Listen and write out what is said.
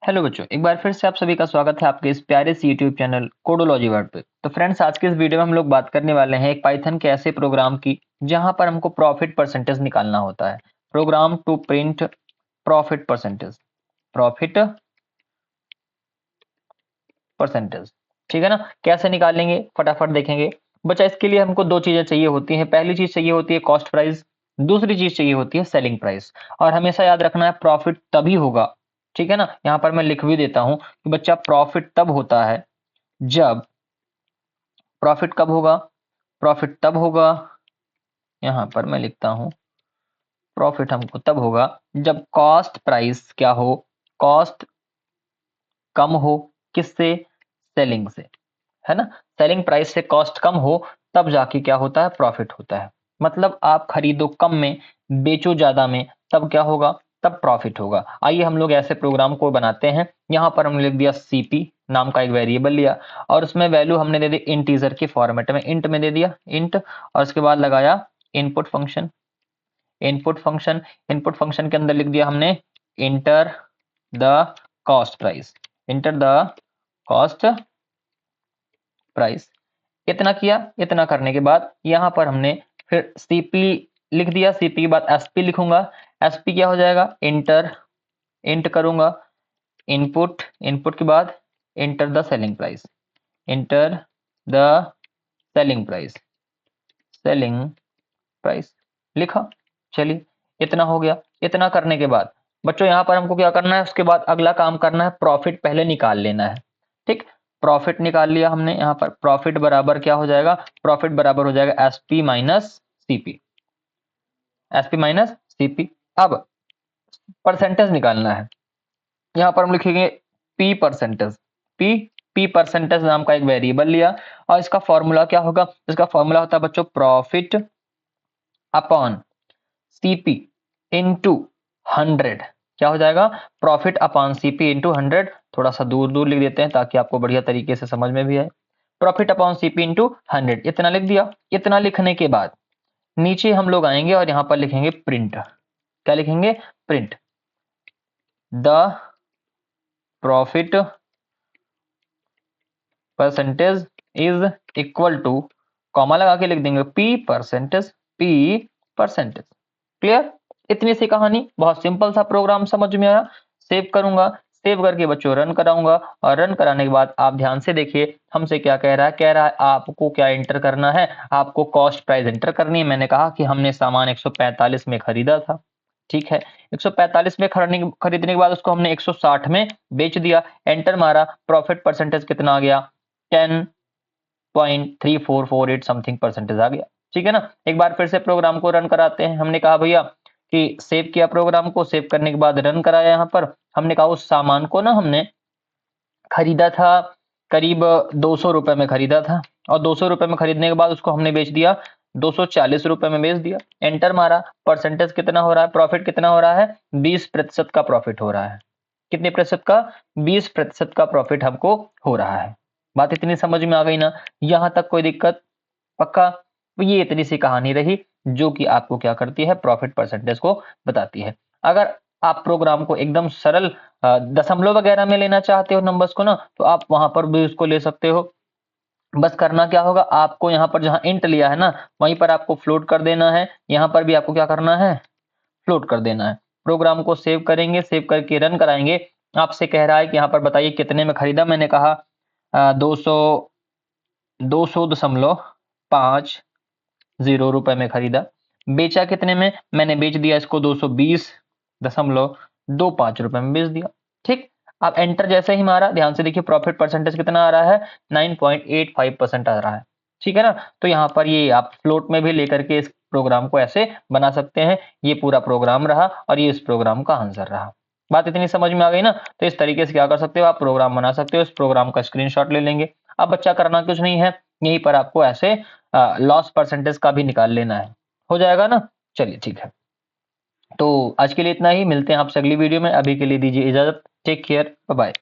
Hello बच्चों, एक बार फिर से आप सभी का स्वागत है आपके इस प्यारे से यूट्यूब चैनल कोडोलॉजी वर्ड पे। तो फ्रेंड्स, आज के इस वीडियो में हम लोग बात करने वाले हैं एक पाइथन के ऐसे प्रोग्राम की जहां पर हमको प्रॉफिट परसेंटेज निकालना होता है। Program to print profit percentage, profit percentage. ठीक है ना, कैसे निकालेंगे फटाफट देखेंगे। बच्चा, इसके लिए हमको दो चीजें चाहिए होती हैं। पहली चीज चाहिए होती है कॉस्ट प्राइस, दूसरी चीज चाहिए होती है सेलिंग प्राइस। और हमेशा याद रखना है प्रॉफिट तभी होगा, ठीक है ना। यहाँ पर मैं लिख भी देता हूं कि बच्चा प्रॉफिट तब होता है जब, प्रॉफिट कब होगा, प्रॉफिट तब होगा, यहां पर मैं लिखता हूं प्रॉफिट हमको तब होगा जब कॉस्ट प्राइस क्या हो, कॉस्ट कम हो, किससे, सेलिंग से, है ना। सेलिंग प्राइस से कॉस्ट कम हो तब जाके क्या होता है, प्रॉफिट होता है। मतलब आप खरीदो कम में, बेचो ज्यादा में, तब क्या होगा, तब प्रॉफिट होगा। आइए हम लोग ऐसे प्रोग्राम को बनाते हैं। यहाँ पर हमने लिख दिया सीपी नाम का एक वेरिएबल लिया और उसमें वैल्यू हमने दे दी इंटीजर के फॉर्मेट में, इंट में दे दिया इंट, और उसके बाद लगाया input function. Input function, input function के अंदर लिख दिया हमने enter the cost price, enter the cost price. इतना किया, इतना करने के बाद यहाँ पर हमने फिर सीपी लिख दिया, सीपी के बाद एसपी लिखूंगा। एसपी क्या हो जाएगा, इंटर, इंट करूंगा इनपुट, इनपुट के बाद enter the selling price, enter the selling price, selling price लिखा। चलिए, इतना हो गया। इतना करने के बाद बच्चों यहाँ पर हमको क्या करना है, उसके बाद अगला काम करना है, प्रॉफिट पहले निकाल लेना है। ठीक, प्रॉफिट निकाल लिया हमने। यहाँ पर प्रॉफिट बराबर क्या हो जाएगा, प्रॉफिट बराबर हो जाएगा SP minus CP, SP minus CP. अब परसेंटेज निकालना है। यहाँ पर हम लिखेंगे P percentage, P, P percentage नाम का एक वेरिएबल लिया और इसका फॉर्मूला क्या होगा, इसका फॉर्मूला होता है बच्चों प्रॉफिट अपॉन सीपी इंटू 100। क्या हो जाएगा, प्रॉफिट अपॉन सीपी इंटू 100। थोड़ा सा दूर दूर लिख देते हैं ताकि आपको बढ़िया तरीके से समझ में भी आए। प्रॉफिट अपॉन सीपी इंटू 100, इतना लिख दिया। इतना लिखने के बाद नीचे हम लोग आएंगे और यहां पर लिखेंगे प्रिंट। क्या लिखेंगे, print the profit percentage is equal to, comma लगा के लिख देंगे P percentage, P percentage. Clear, इतनी सी कहानी, बहुत सिंपल सा प्रोग्राम, समझ में आया। सेव करूंगा, सेव करके बच्चों रन कराऊंगा और रन कराने के बाद आप ध्यान से देखिए हमसे क्या कह रहा है। कह रहा है आपको क्या एंटर करना है, आपको कॉस्ट प्राइस एंटर करनी है। मैंने कहा कि हमने सामान 145 में खरीदा था, ठीक है। 145 में खरीदने के बाद उसको हमने 160 में बेच दिया, एंटर मारा, प्रॉफिट परसेंटेज कितना आ गया, 10.3448 समथिंग परसेंटेज आ गया। ठीक है ना। एक बार फिर से प्रोग्राम को रन कराते हैं। हमने कहा भैया कि सेव किया प्रोग्राम को, सेव करने के बाद रन कराया। यहाँ पर हमने कहा उस सामान को ना हमने खरीदा था करीब 200 रुपए में खरीदा था, और 200 रुपए में खरीदने के बाद उसको हमने बेच दिया 240 रुपए में बेच दिया। एंटर मारा, परसेंटेज कितना हो रहा है, प्रॉफिट कितना हो रहा है, 20% का प्रॉफिट हो रहा है। कितने प्रतिशत का, 20% का प्रॉफिट हमको हो रहा है। बात इतनी समझ में आ गई ना, यहां तक कोई दिक्कत, पक्का। तो ये इतनी सी कहानी रही जो कि आपको क्या करती है, प्रॉफिट परसेंटेज को बताती है। अगर आप प्रोग्राम को एकदम सरल दशमलव वगैरह में लेना चाहते हो नंबर्स को ना, तो आप वहां पर भी उसको ले सकते हो। बस करना क्या होगा, आपको यहाँ पर जहां इंट लिया है ना, वहीं पर आपको फ्लोट कर देना है। यहाँ पर भी आपको क्या करना है, फ्लोट कर देना है। प्रोग्राम को सेव करेंगे, सेव करके रन कराएंगे। आपसे कह रहा है कि यहाँ पर बताइए कितने में खरीदा। मैंने कहा 200.50 रुपए में खरीदा। बेचा कितने में, मैंने बेच दिया इसको 220.25 रुपए में बेच दिया। ठीक, अब एंटर जैसे ही मारा, ध्यान से देखिए प्रॉफिट परसेंटेज कितना आ रहा है, 9.85% आ रहा है। ठीक है ना। तो यहाँ पर ये आप फ्लोट में भी लेकर के इस प्रोग्राम को ऐसे बना सकते हैं। ये पूरा प्रोग्राम रहा और ये इस प्रोग्राम का आंसर रहा। बात इतनी समझ में आ गई ना। तो इस तरीके से क्या कर सकते हो, आप प्रोग्राम बना सकते हो। इस प्रोग्राम का स्क्रीनशॉट ले लेंगे। अब बच्चा करना कुछ नहीं है, यहीं पर आपको ऐसे लॉस परसेंटेज का भी निकाल लेना है, हो जाएगा ना। चलिए ठीक है, तो आज के लिए इतना ही। मिलते हैं आपसे अगली वीडियो में। अभी के लिए दीजिए इजाजत। Take care, bye bye.